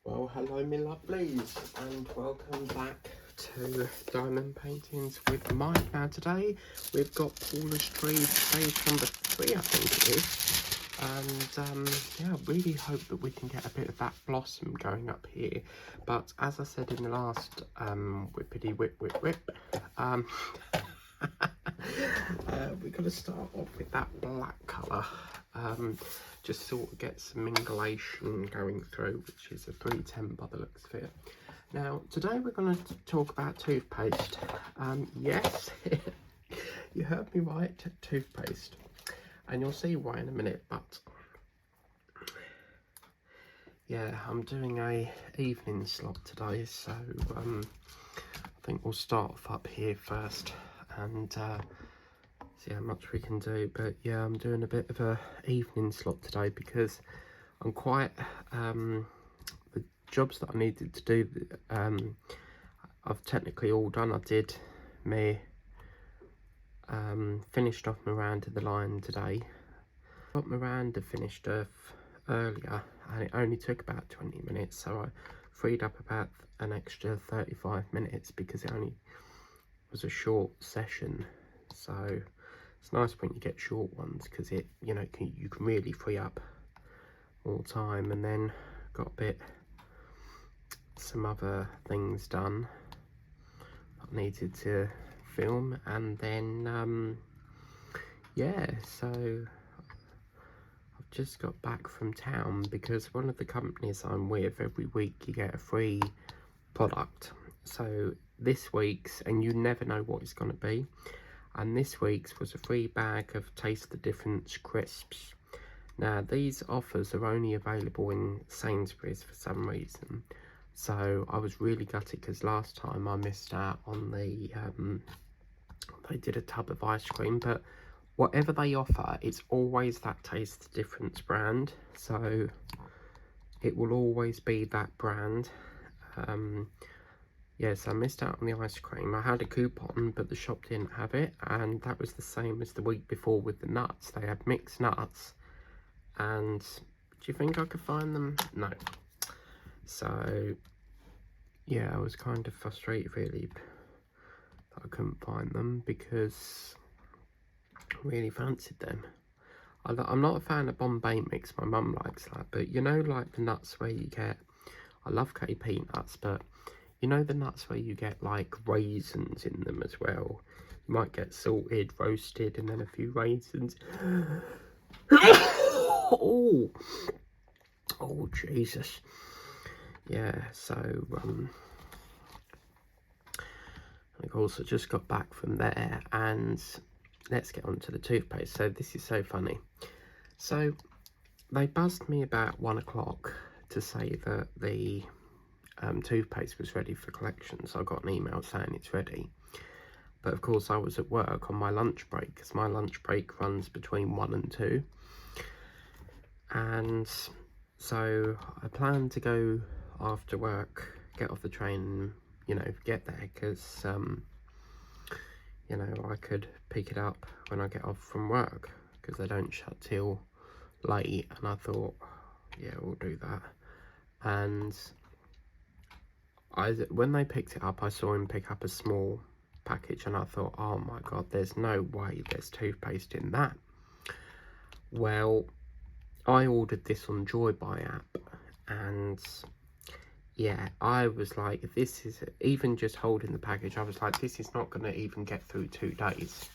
Well, hello my lovelies, and welcome back to Diamond Paintings with Mike. Now today we've got Paula's tree, stage number 3 I think it is, and yeah, really hope that we can get a bit of that blossom going up here. But as I said in the last whippity whip we're going to start off with that black colour, just sort of get some mingulation going through, which is a 310 by the looks of it. Now today we're going to talk about toothpaste. Yes, you heard me right, toothpaste, and you'll see why in a minute. But yeah, I'm doing a evening slot today, so I think we'll start off up here first and see how much we can do. But yeah, I'm doing a bit of a evening slot today because I'm quite the jobs that I needed to do, I've technically all done. I did me finished off Miranda the line today. Got Miranda finished off earlier and it only took about 20 minutes, so I freed up about an extra 35 minutes because it only was a short session. So it's nice when you get short ones because it, you know, you can really free up all time. And then got some other things done I needed to film, and then yeah, so I've just got back from town because one of the companies I'm with, every week you get a free product. So this week's, and you never know what it's going to be, and this week's was a free bag of Taste the Difference crisps. Now these offers are only available in Sainsbury's for some reason, so I was really gutted because last time I missed out on the they did a tub of ice cream. But whatever they offer, it's always that Taste the Difference brand, so it will always be that brand. Yes, I missed out on the ice cream. I had a coupon, but the shop didn't have it, and that was the same as the week before with the nuts. They had mixed nuts, and do you think I could find them? No. So yeah, I was kind of frustrated really that I couldn't find them because I really fancied them. I'm not a fan of Bombay mix, my mum likes that, but you know, like the nuts where you get, I love KP nuts, but you know the nuts where you get like raisins in them as well. You might get salted, roasted, and then a few raisins. Oh Jesus. Yeah, so of course I just got back from there, and let's get on to the toothpaste. So this is so funny. So they buzzed me about 1 o'clock to say that the toothpaste was ready for collection. So I got an email saying it's ready, but of course I was at work on my lunch break because my lunch break runs between 1 and 2, and so I planned to go after work, get off the train, you know, get there because you know, I could pick it up when I get off from work because they don't shut till late. And I thought, yeah, we'll do that. And when they picked it up, I saw him pick up a small package, and I thought, oh my god, there's no way there's toothpaste in that. Well, I ordered this on Joy Buy app, and yeah, I was like, this is, even just holding the package, I was like, this is not going to even get through 2 days.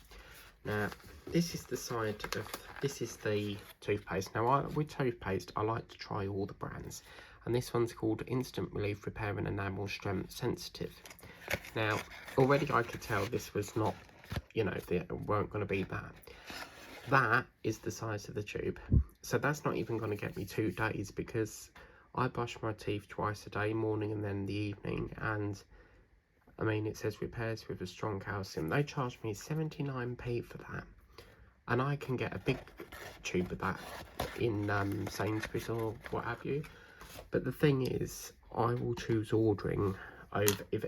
Now, this is the side of, this is the toothpaste. Now, with toothpaste, I like to try all the brands. And this one's called Instant Relief Repair and Enamel Strength Sensitive. Now, already I could tell this was not, you know, they weren't going to be that. That is the size of the tube. So that's not even going to get me 2 days because I brush my teeth twice a day, morning and then the evening, and I mean, it says repairs with a strong calcium. They charge me 79p for that, and I can get a big tube of that in Sainsbury's or what have you. But the thing is, I will choose ordering over, if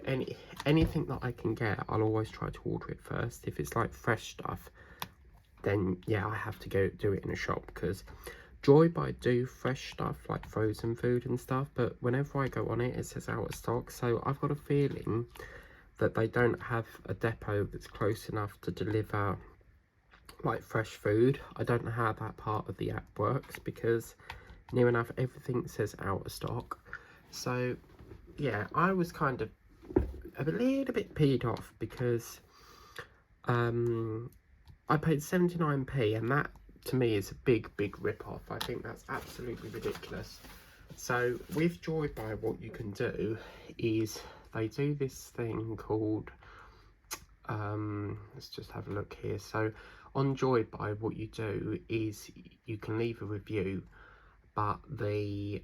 anything that I can get, I'll always try to order it first. If it's like fresh stuff, then yeah, I have to go do it in a shop because Joybuy do fresh stuff like frozen food and stuff, but whenever I go on it, it says out of stock. So I've got a feeling that they don't have a depot that's close enough to deliver like fresh food. I don't know how that part of the app works, because near enough everything says out of stock. So yeah, I was kind of a little bit peed off, because I paid 79p, and that to me is a big rip-off. I think that's absolutely ridiculous. So with Joybuy, what you can do is they do this thing called, let's just have a look here. So on Joybuy, what you do is you can leave a review, but they've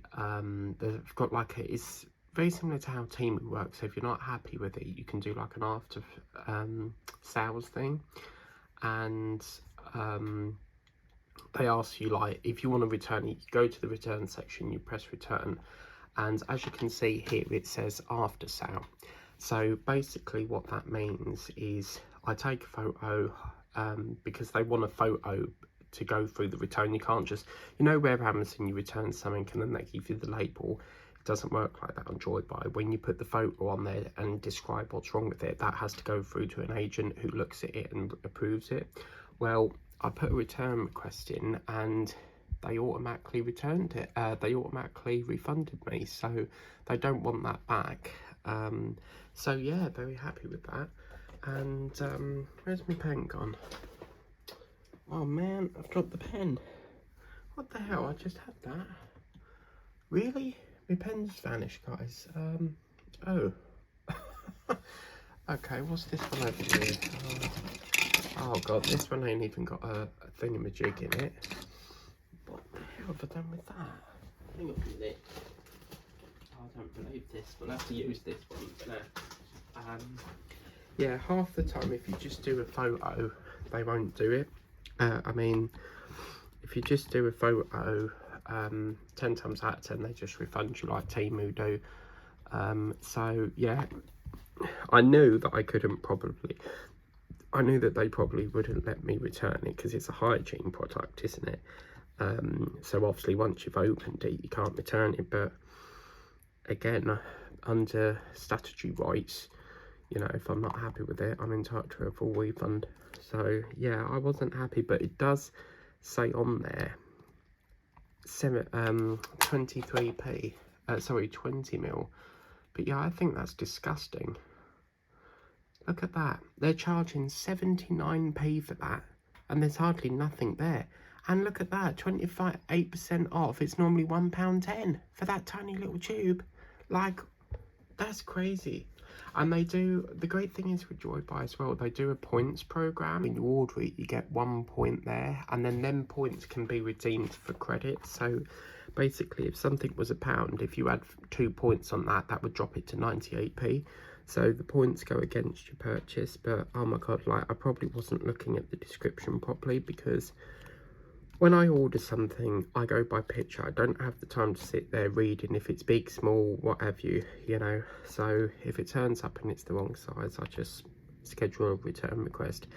got like it's very similar to how Temu works. So if you're not happy with it, you can do like an after sales thing, and they ask you, like, if you want to return it, you go to the return section, you press return, and as you can see here, it says after sale. So basically what that means is I take a photo, because they want a photo to go through the return. You can't just, you know, where Amazon you return something and then they give you the label. It doesn't work like that on Joybuy. When you put the photo on there and describe what's wrong with it, that has to go through to an agent who looks at it and approves it. Well, I put a return request in and they automatically returned it. They automatically refunded me, so they don't want that back. So yeah, very happy with that. And where's my pen gone? Oh man, I've dropped the pen. What the hell? I just had that. Really? My pen's vanished, guys. Oh. Okay, what's this one over here? Oh god, this one ain't even got a thingamajig in it. What the hell have I done with that? Hang on a minute. Oh, I don't believe this. We'll have to use this one for now. Yeah, half the time if you just do a photo, they won't do it. I mean, if you just do a photo, 10 times out of 10 they just refund you like Temu do. So yeah, I knew that I knew that they probably wouldn't let me return it, because it's a hygiene product, isn't it? So obviously once you've opened it, you can't return it. But again, under statutory rights, you know, if I'm not happy with it, I'm entitled to a full refund. So yeah, I wasn't happy, but it does say on there 23p, sorry, 20 mil. But yeah, I think that's disgusting. Look at that. They're charging 79p for that, and there's hardly nothing there. And look at that, 8% off. It's normally £1.10 for that tiny little tube. Like, that's crazy. And they do, the great thing is with Joybuy as well, they do a points program. When you order it, you get 1 point there, and then them points can be redeemed for credit. So basically, if something was £1, if you had 2 points on that, that would drop it to 98p. So the points go against your purchase. But oh my god, like, I probably wasn't looking at the description properly, because when I order something, I go by picture. I don't have the time to sit there reading if it's big, small, what have you, you know. So if it turns up and it's the wrong size, I just schedule a return request.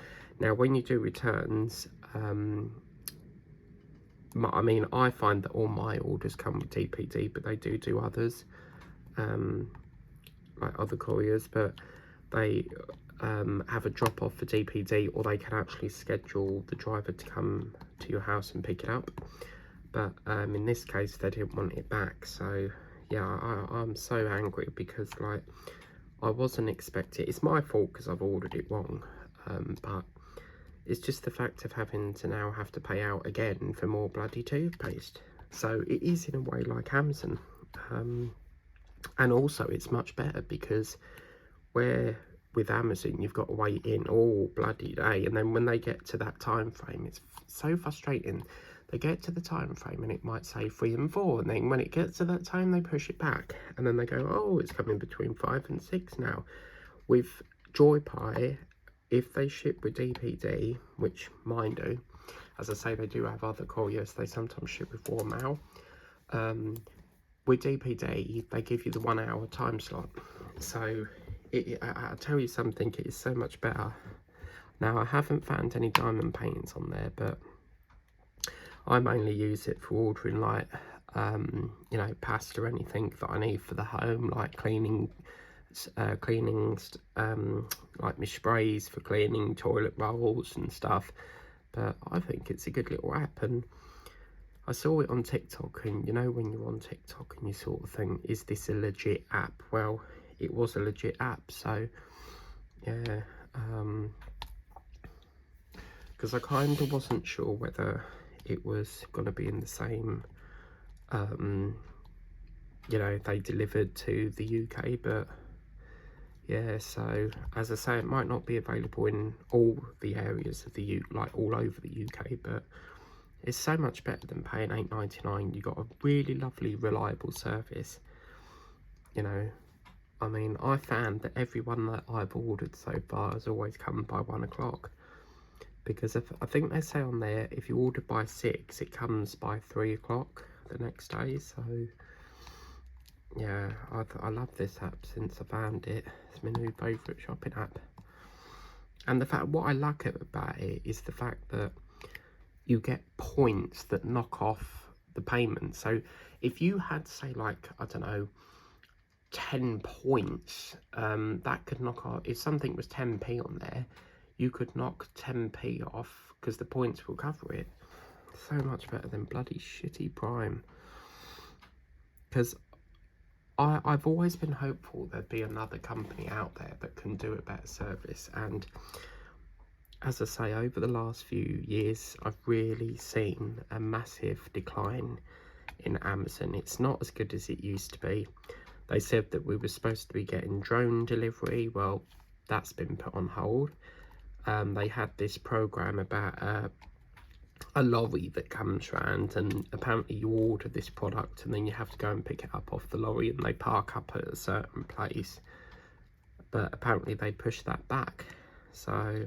Now, when you do returns, I mean, I find that all my orders come with DPD, but they do others, like other couriers, but they have a drop off for DPD, or they can actually schedule the driver to come to your house and pick it up. But in this case, they didn't want it back. So yeah, I'm so angry, because like, I wasn't expecting it. It's my fault because I've ordered it wrong, but it's just the fact of having to now have to pay out again for more bloody toothpaste. So it is in a way like Amazon, and also it's much better, because where with Amazon you've got to wait in all bloody day, and then when they get to that time frame, it's so frustrating. They get to the time frame and it might say 3 and 4, and then when it gets to that time they push it back, and then they go, oh, it's coming between 5 and 6 now. With Joybuy, if they ship with DPD, which mine do, as I say, they do have other couriers, they sometimes ship with Raw Mail. With DPD, they give you the 1 hour time slot. So I'll tell you something, it is so much better. Now, I haven't found any diamond paintings on there, but I mainly use it for ordering like you know, pasta or anything that I need for the home, like cleaning like my sprays for cleaning toilet rolls and stuff. But I think it's a good little app, and I saw it on TikTok, and you know when you're on TikTok and you sort of think, is this a legit app? Well, it was a legit app, so yeah, because I kind of wasn't sure whether it was going to be in the same, you know, they delivered to the UK, but yeah, so as I say, it might not be available in all the areas of the like all over the UK, but it's so much better than paying $8.99. You got a really lovely, reliable service. You know, I mean, I found that everyone that I've ordered so far has always come by 1 o'clock, because if, I think they say on there, if you order by 6, it comes by 3 o'clock the next day. So yeah, I love this app since I found it. It's my new favourite shopping app. And the fact, what I like about it is the fact that you get points that knock off the payment. So if you had, say, like, I don't know, 10 points, that could knock off, if something was 10p on there, you could knock 10p off because the points will cover it. So much better than bloody shitty Prime. Because I've always been hopeful there'd be another company out there that can do a better service, and as I say, over the last few years I've really seen a massive decline in Amazon. It's not as good as it used to be. They said that we were supposed to be getting drone delivery. Well, that's been put on hold. They had this program about a lorry that comes round, and apparently you order this product and then you have to go and pick it up off the lorry, and they park up at a certain place. But apparently they pushed that back. So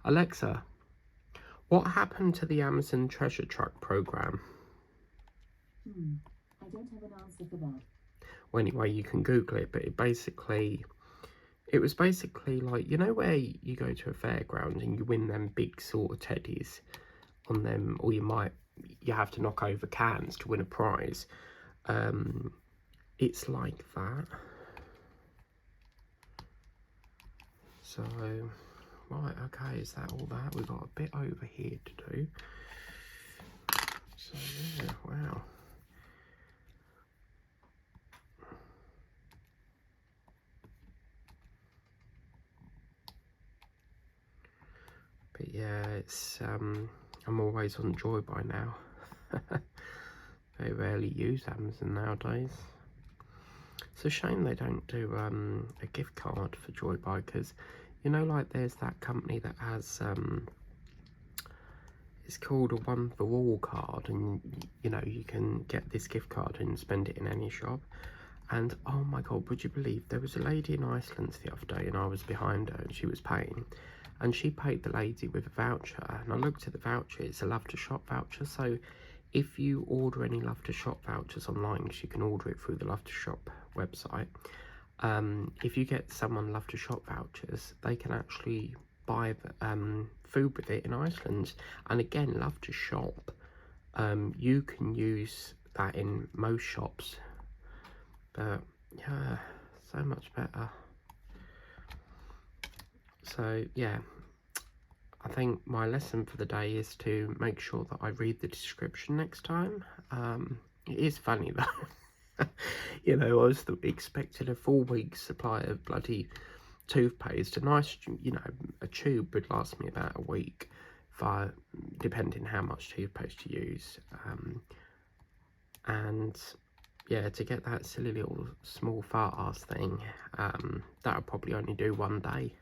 Alexa, what happened to the Amazon treasure truck program? I don't have an answer for that. Well, anyway, you can Google it, but it was basically like, you know where you go to a fairground and you win them big sort of teddies on them, or you have to knock over cans to win a prize. It's like that. So right, okay, is that all that? We've got a bit over here to do. So yeah, wow. But yeah, it's I'm always on Joy by now. They rarely use Amazon nowadays. It's a shame they don't do a gift card for Joy Buy, because you know, like there's that company that has it's called a one for all card, and you know, you can get this gift card and spend it in any shop. And oh my god, would you believe there was a lady in Iceland the other day, and I was behind her and she was paying, and she paid the lady with a voucher, and I looked at the voucher, it's a Love to Shop voucher. So if you order any Love to Shop vouchers online, because you can order it through the Love to Shop website, if you get someone Love to Shop vouchers, they can actually buy food with it in Iceland. And again, Love to Shop, you can use that in most shops, but yeah, so much better. So yeah, I think my lesson for the day is to make sure that I read the description next time. It is funny though. You know, I was expecting a 4-week supply of bloody toothpaste. A nice, you know, a tube would last me about a week, depending how much toothpaste you use. And yeah, to get that silly little small fart ass thing, that would probably only do 1 day.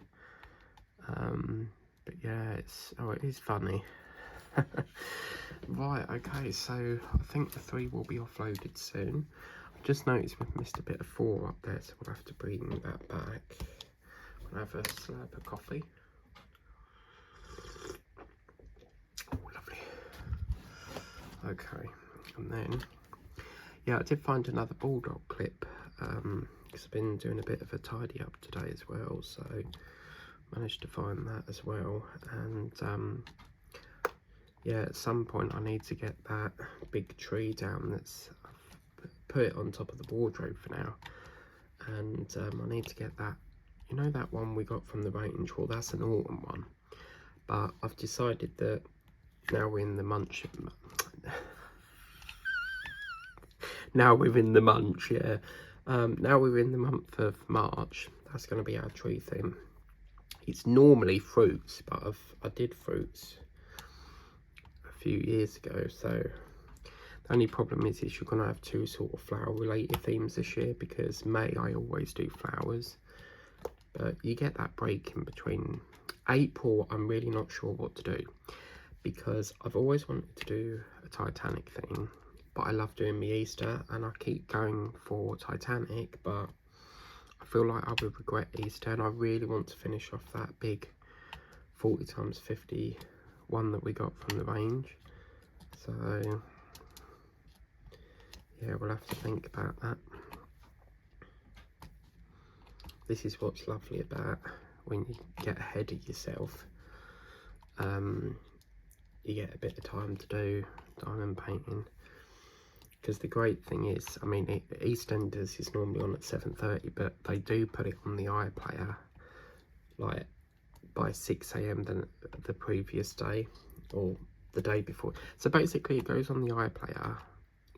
But yeah, it is funny. Right, okay, so I think the 3 will be offloaded soon. I just noticed we've missed a bit of 4 up there, so we'll have to bring that back. I'll have a slurp of coffee. Oh, lovely. Okay, and then, yeah, I did find another bulldog clip, because I've been doing a bit of a tidy up today as well, so managed to find that as well. And yeah, at some point I need to get that big tree down. That's I've put it on top of the wardrobe for now, and I need to get that. You know that one we got from the range? Well, that's an autumn one, but I've decided that now we're in the munch. Now we're in the munch, yeah. Now we're in the month of March. That's going to be our tree theme. It's normally fruits, but I did fruits a few years ago, so the only problem is you're going to have two sort of flower related themes this year, because May I always do flowers, but you get that break in between. April I'm really not sure what to do, because I've always wanted to do a Titanic theme, but I love doing me Easter, and I keep going for Titanic, but I feel like I would regret Easter, and I really want to finish off that big 40x50 one that we got from the range. So yeah, we'll have to think about that. This is what's lovely about when you get ahead of yourself. You get a bit of time to do diamond painting, because the great thing is, I mean, EastEnders is normally on at 7:30, but they do put it on the iPlayer like by 6 AM the previous day or the day before. So basically it goes on the iPlayer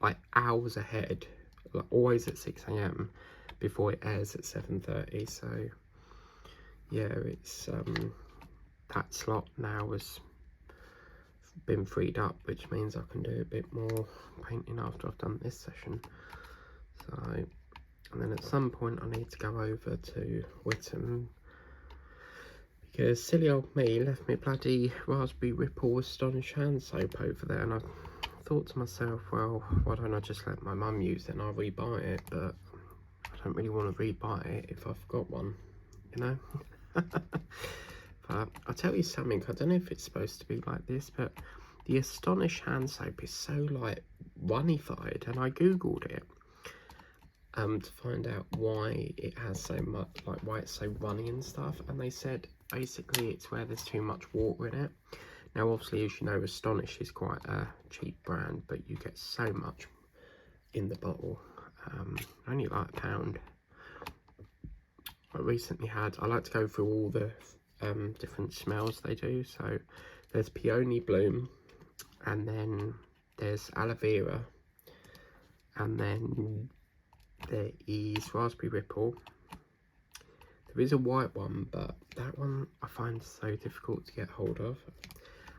like hours ahead, like always at 6 AM before it airs at 7:30. So yeah, it's that slot now has been freed up, which means I can do a bit more painting after I've done this session. So, and then at some point I need to go over to Whittam, because silly old me left me bloody Raspberry Ripple Astonish hand soap over there, and I thought to myself, well, why don't I just let my mum use it and I'll rebuy it, but I don't really want to rebuy it if I've got one, you know. But I'll tell you something, I don't know if it's supposed to be like this, but the Astonish hand soap is so like runnified, and I googled it to find out why it has so much, like why it's so runny and stuff, and they said basically it's where there's too much water in it. Now obviously, as you know, Astonish is quite a cheap brand, but you get so much in the bottle, only like £1. I recently had, I like to go through all the different smells they do. So there's peony bloom, and then there's aloe vera, and then there is raspberry ripple. There is a white one, but that one I find so difficult to get hold of.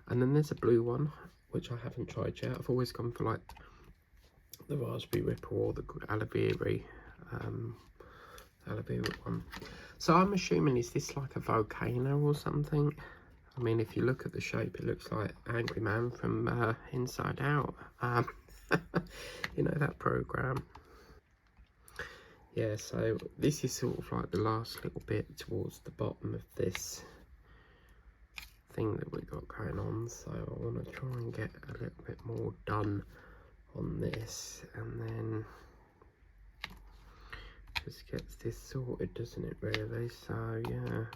And then there's a blue one, which I haven't tried yet. I've always gone for like the raspberry ripple or the aloe vera one. So I'm assuming, is this like a volcano or something? I mean, if you look at the shape, it looks like Angry Man from Inside Out. You know that program? Yeah, so this is sort of like the last little bit towards the bottom of this thing that we got going on. So I want to try and get a little bit more done on this, and then just gets this sorted, doesn't it, really? So yeah,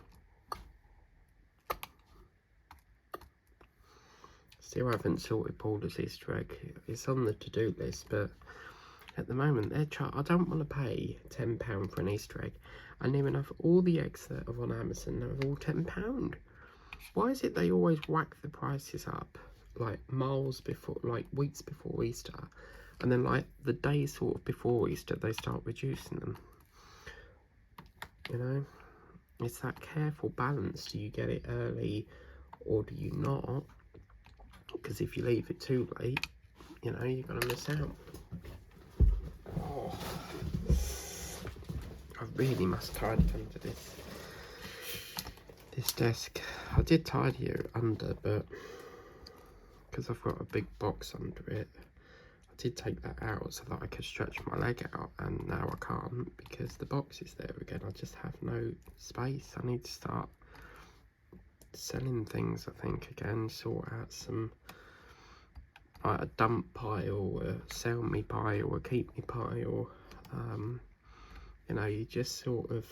still haven't sorted Paulas Easter egg. It's on the to-do list, but at the moment I don't want to pay £10 for an Easter egg. I near enough all the eggs that are on Amazon are all £10. Why is it they always whack the prices up like miles before, like weeks before Easter, and then like the day sort of before Easter they start reducing them? You know, it's that careful balance. Do you get it early or do you not? Because if you leave it too late, you know, you're gonna miss out. Oh, I really must tidy under this desk. I did tidy it under, but because I've got a big box under it, I did take that out so that I could stretch my leg out, and now I can't because the box is there again. I just have no space. I need to start selling things, I think, again, sort out some, like a dump pile, a sell me pile, a keep me pile. You know, you just sort of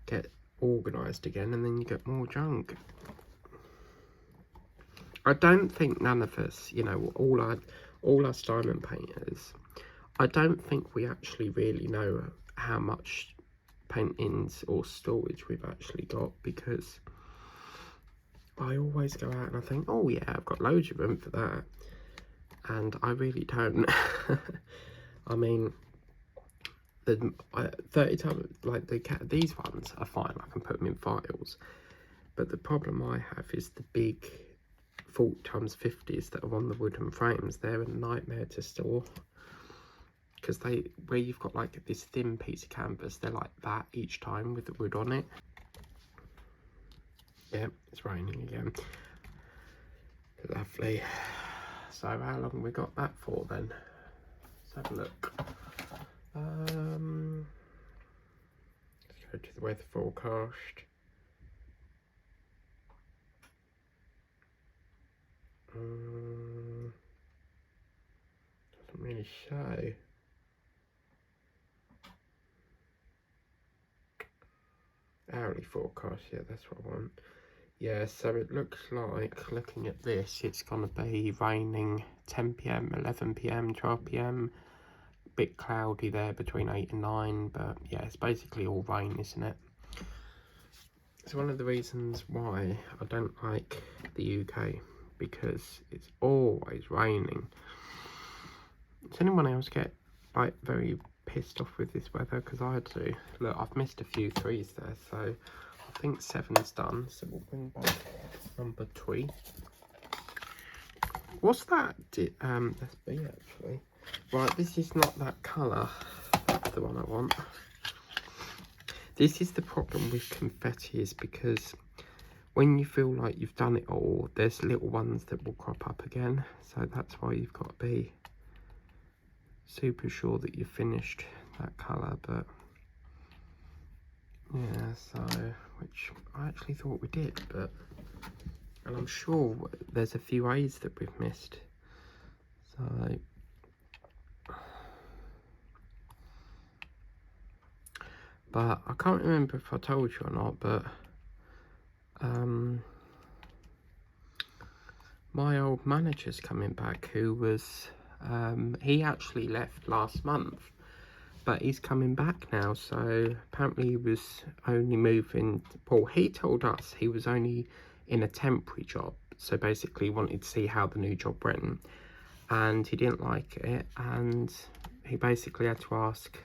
get organised again, and then you get more junk. I don't think none of us, you know, all us diamond painters, I don't think we actually really know how much paintings or storage we've actually got, because I always go out and I think, oh yeah, I've got loads of room for that, and I really don't. I mean, the 30 times, like these ones are fine, I can put them in files, but the problem I have is the big 40 times 50s that are on the wooden frames. They're a nightmare to store, because where you've got like this thin piece of canvas, they're like that each time with the wood on it. Yeah, it's raining again. Lovely. So how long have we got that for then? Let's have a look. Let's go to the weather forecast. Doesn't really show. Hourly forecast, yeah, that's what I want. Yeah, so it looks like, looking at this, it's going to be raining 10 p.m, 11 p.m, 12 p.m. Bit cloudy there between 8 and 9, but yeah, it's basically all rain, isn't it? It's one of the reasons why I don't like the UK, because it's always raining. Does anyone else get like very pissed off with this weather? Because I do. Look, I've missed a few threes there, so I think 7's done. So we'll bring back number 3. What's that? That's B actually. Right, this is not that colour. That's the one I want. This is the problem with confetti, is because when you feel like you've done it all, there's little ones that will crop up again. So that's why you've got to be super sure that you've finished that colour. But yeah, so, which I actually thought we did, but, and I'm sure there's a few A's that we've missed. So but I can't remember if I told you or not, but my old manager's coming back, who was he actually left last month, but he's coming back now. So apparently he was only moving, well, he told us he was only in a temporary job, so basically he wanted to see how the new job went, and he didn't like it, and he basically had to ask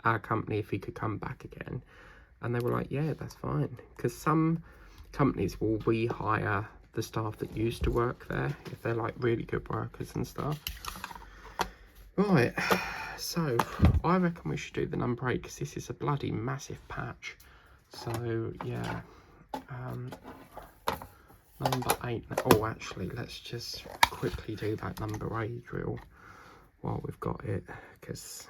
our company if he could come back again, and they were like, yeah, that's fine, because some companies will rehire the staff that used to work there if they're like really good workers and stuff. Right, so I reckon we should do the number 8, because this is a bloody massive patch. So yeah, number 8. Oh, actually, let's just quickly do that number 8 drill while we've got it, because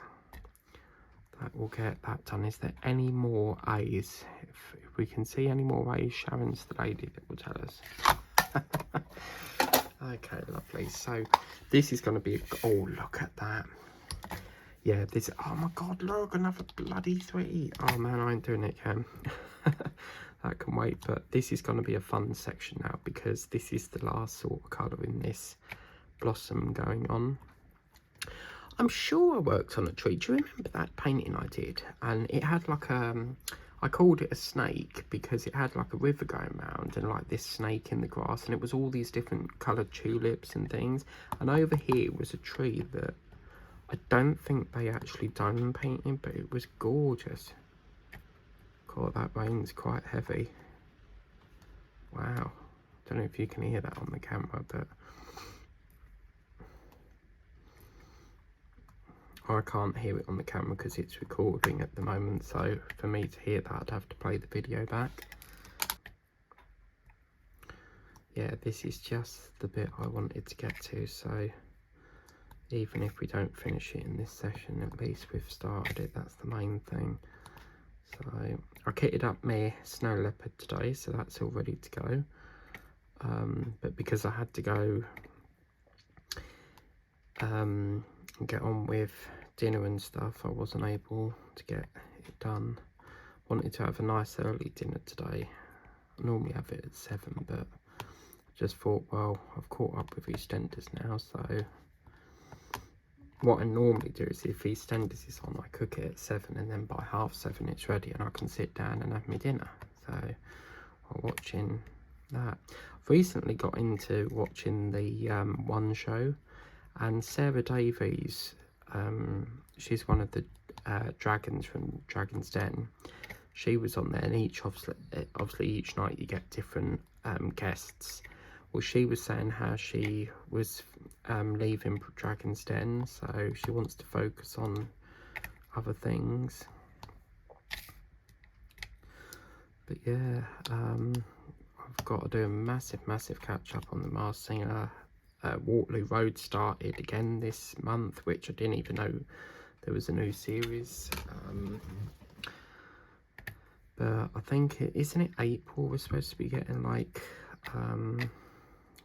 that will get that done. Is there any more A's? If we can see any more A's, Sharon's the lady that will tell us. Okay, lovely. So this is going to be, oh, look at that. Yeah, this, oh my god, look, another bloody 3. Oh man, I ain't doing it, Cam. That can wait. But this is going to be a fun section now, because this is the last sort of colour in this blossom going on. I'm sure I worked on a tree. Do you remember that painting I did? And it had like I called it a snake, because it had like a river going round and like this snake in the grass, and it was all these different coloured tulips and things. And over here was a tree that I don't think they actually done painting, but it was gorgeous. God, that rain's quite heavy. Wow. Don't know if you can hear that on the camera, but I can't hear it on the camera because it's recording at the moment. So for me to hear that, I'd have to play the video back. Yeah, this is just the bit I wanted to get to. So even if we don't finish it in this session, at least we've started it. That's the main thing. So I kitted up my snow leopard today, so that's all ready to go. But because I had to go get on with dinner and stuff, I wasn't able to get it done. Wanted to have a nice early dinner today. I normally have it at 7, but just thought, well, I've caught up with EastEnders now, so what I normally do is if EastEnders is on, I cook it at 7, and then by 7:30 it's ready and I can sit down and have my dinner. So I'm watching that. I've recently got into watching the One Show, and Sarah Davies, she's one of the dragons from Dragon's Den. She was on there, and obviously each night you get different guests. Well, she was saying how she was leaving Dragon's Den, so she wants to focus on other things. But yeah, I've got to do a massive catch up on the Masked Singer. Waterloo Road started again this month, which I didn't even know there was a new series. But I think isn't it April we're supposed to be getting, like,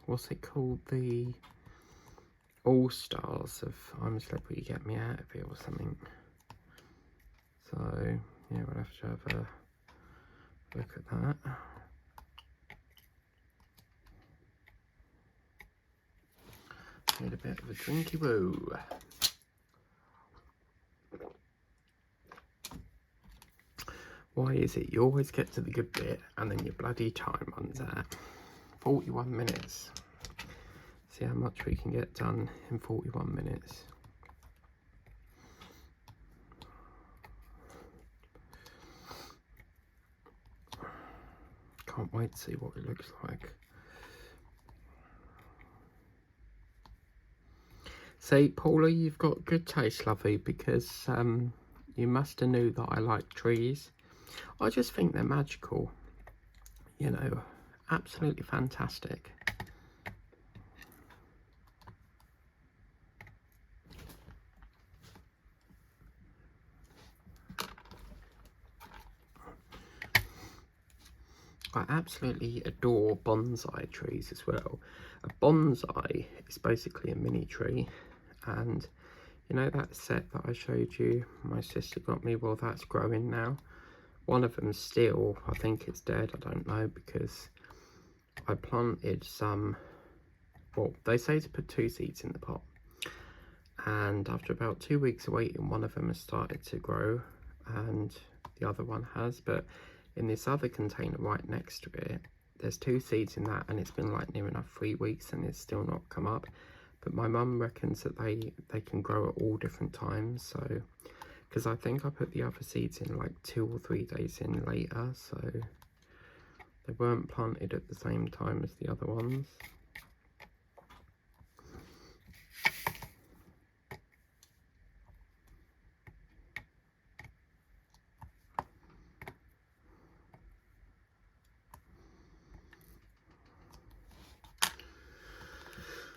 what's it called, the All Stars of I'm a Celebrity, Get Me Out of It or something. So yeah, we'll have to have a look at that. Need a bit of a drinky woo. Why is it you always get to the good bit and then your bloody time runs out? 41 minutes. See how much we can get done in 41 minutes. Can't wait to see what it looks like. See, Paula, you've got good taste, lovey, because you must have knew that I like trees. I just think they're magical. You know, absolutely fantastic. I absolutely adore bonsai trees as well. A bonsai is basically a mini tree, and you know that set that I showed you my sister got me? Well, that's growing now. One of them still, I think it's dead, I don't know, because I planted some, well, they say to put 2 seeds in the pot, and after about 2 weeks of waiting, one of them has started to grow and the other one has. But in this other container right next to it, there's 2 seeds in that, and it's been like near enough 3 weeks and it's still not come up. But my mum reckons that they can grow at all different times, so because I think I put the other seeds in like 2 or 3 days in later, so they weren't planted at the same time as the other ones.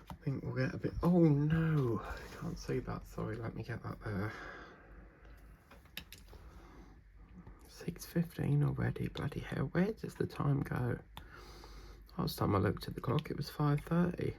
I think we'll get a bit, oh no, I can't see that, sorry, let me get that there. 6:15 already, bloody hell, where does the time go? Last time I looked at the clock it was 5:30.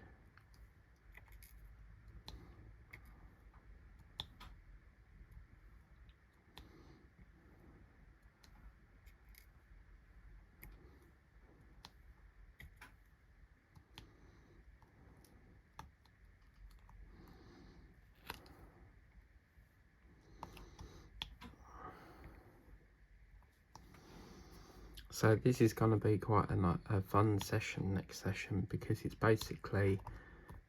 So this is going to be quite a fun session, next session, because it's basically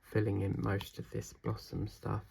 filling in most of this blossom stuff.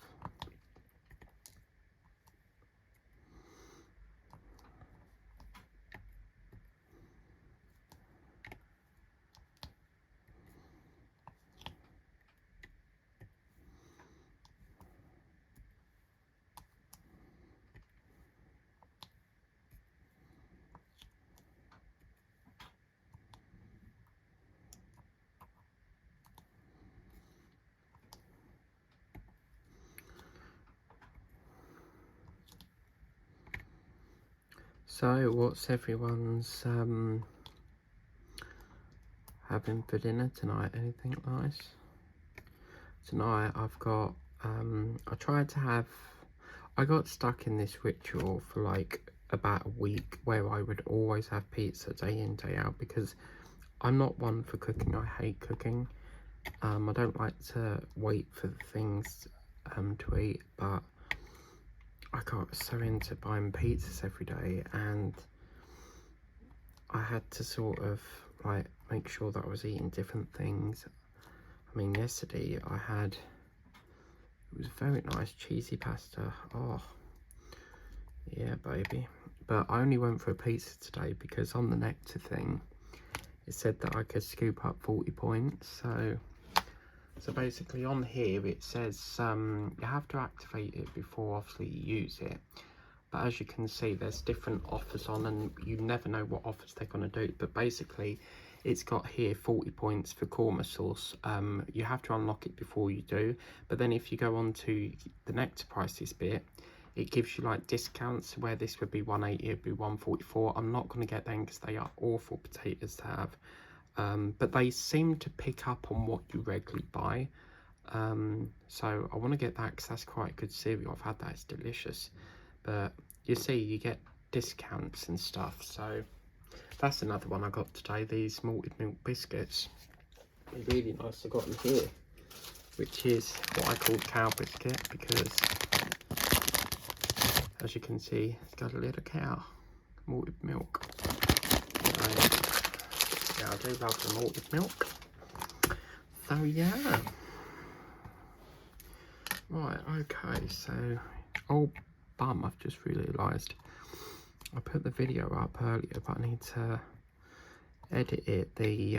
So what's everyone's having for dinner tonight? Anything nice? Tonight I've got I got stuck in this ritual for like about a week where I would always have pizza day in day out, because I'm not one for cooking. I hate cooking. I don't like to wait for things to eat, but I got so into buying pizzas every day, and I had to sort of like make sure that I was eating different things. I mean, yesterday I had, it was very nice cheesy pasta. Oh yeah, baby. But I only went for a pizza today because on the nectar thing it said that I could scoop up 40 points. So basically on here it says you have to activate it before obviously you use it. But as you can see, there's different offers on, and you never know what offers they're going to do. But basically it's got here 40 points for korma sauce. You have to unlock it before you do, but then if you go on to the nectar prices bit, it gives you like discounts where this would be 180, it'd be 144. I'm not going to get them because they are awful potatoes to have, but they seem to pick up on what you regularly buy. So I want to get that because that's quite a good cereal. I've had that, it's delicious. But you see, you get discounts and stuff. So that's another one I got today, these malted milk biscuits. They're really nice. I got them here, which is what I call cow biscuit because, as you can see, it's got a little cow, malted milk. Yeah, I do love the malted milk. So yeah. Right, okay, so, oh bum, I've just realised. I put the video up earlier, but I need to edit it. The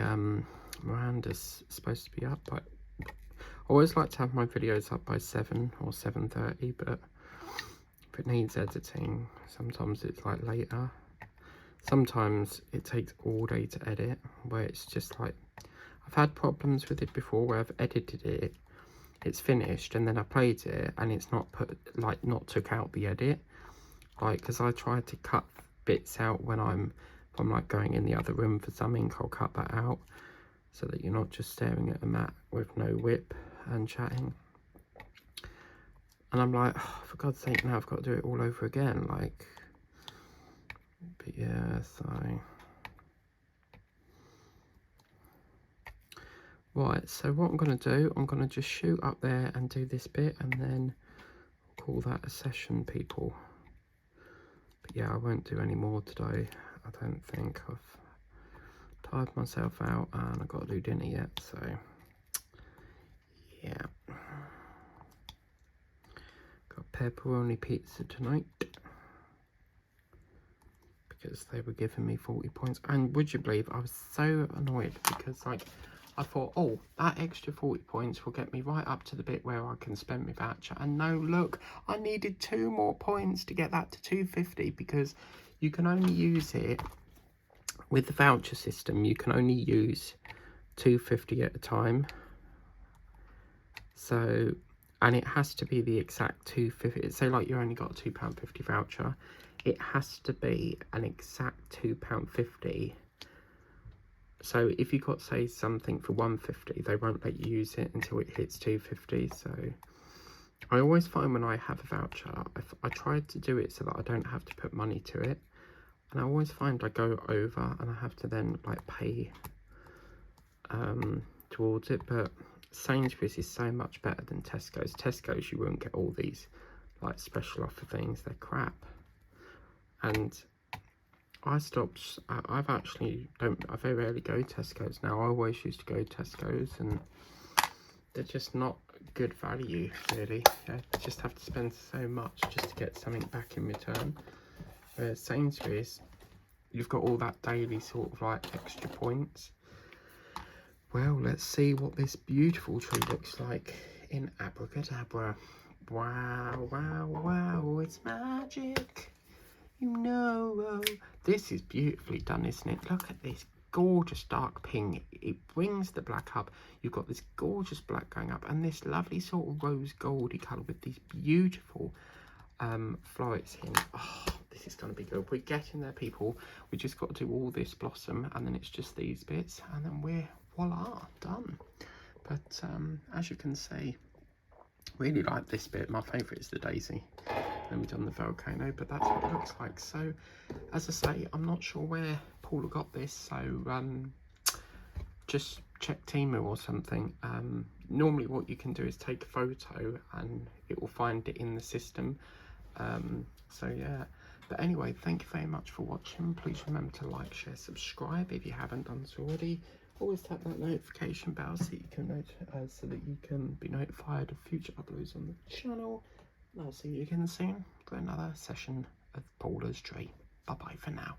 Miranda's supposed to be up, but I always like to have my videos up by 7 or 7:30, but if it needs editing, sometimes it's like later. Sometimes it takes all day to edit, where it's just like, I've had problems with it before where I've edited it, it's finished, and then I played it and it's not put, like, not took out the edit, like, because I try to cut bits out when if I'm like going in the other room for something, I'll cut that out so that you're not just staring at a mat with no whip and chatting. And I'm like, oh, for God's sake, now I've got to do it all over again, like. But yeah, so right, so what I'm going to do, I'm going to just shoot up there and do this bit, and then call that a session, people. But yeah, I won't do any more today. I don't think. I've tired myself out and I've got to do dinner yet, so yeah. Got pepperoni pizza tonight because they were giving me 40 points. And would you believe, I was so annoyed because, like, I thought, oh, that extra 40 points will get me right up to the bit where I can spend my voucher. And no, look, I needed 2 more points to get that to 250 because you can only use it with the voucher system. You can only use 250 at a time. So, and it has to be the exact 250. Say like you only got a £2.50 voucher. It has to be an exact £2.50. So if you got, say, something for £1.50, they won't let you use it until it hits £2.50. So I always find when I have a voucher, I try to do it so that I don't have to put money to it. And I always find I go over and I have to then like pay towards it. But Sainsbury's is so much better than Tesco's. Tesco's, you won't get all these like special offer things. They're crap. And I stopped. I've actually I very rarely go to Tesco's now. I always used to go to Tesco's, and they're just not good value, really. You just have to spend so much just to get something back in return. Whereas Sainsbury's, you've got all that daily sort of like extra points. Well, let's see what this beautiful tree looks like in Abracadabra. Wow, wow, wow, it's magic. You know, this is beautifully done, isn't it? Look at this gorgeous dark pink. It brings the black up. You've got this gorgeous black going up and this lovely sort of rose goldy colour with these beautiful florets in. Oh, this is going to be good. We're getting there, people. We just got to do all this blossom and then it's just these bits and then we're voila, done. But as you can see, really like this bit. My favourite is the daisy. Then we've done the volcano, but that's what it looks like. So as I say, I'm not sure where Paula got this, so just check Temu or something. Normally what you can do is take a photo and it will find it in the system. So yeah, but anyway, thank you very much for watching. Please remember to like, share, subscribe if you haven't done so already. Always tap that notification bell so you can so that you can be notified of future uploads on the channel. And I'll see you again soon for another session of Paula's Tree. Bye bye for now.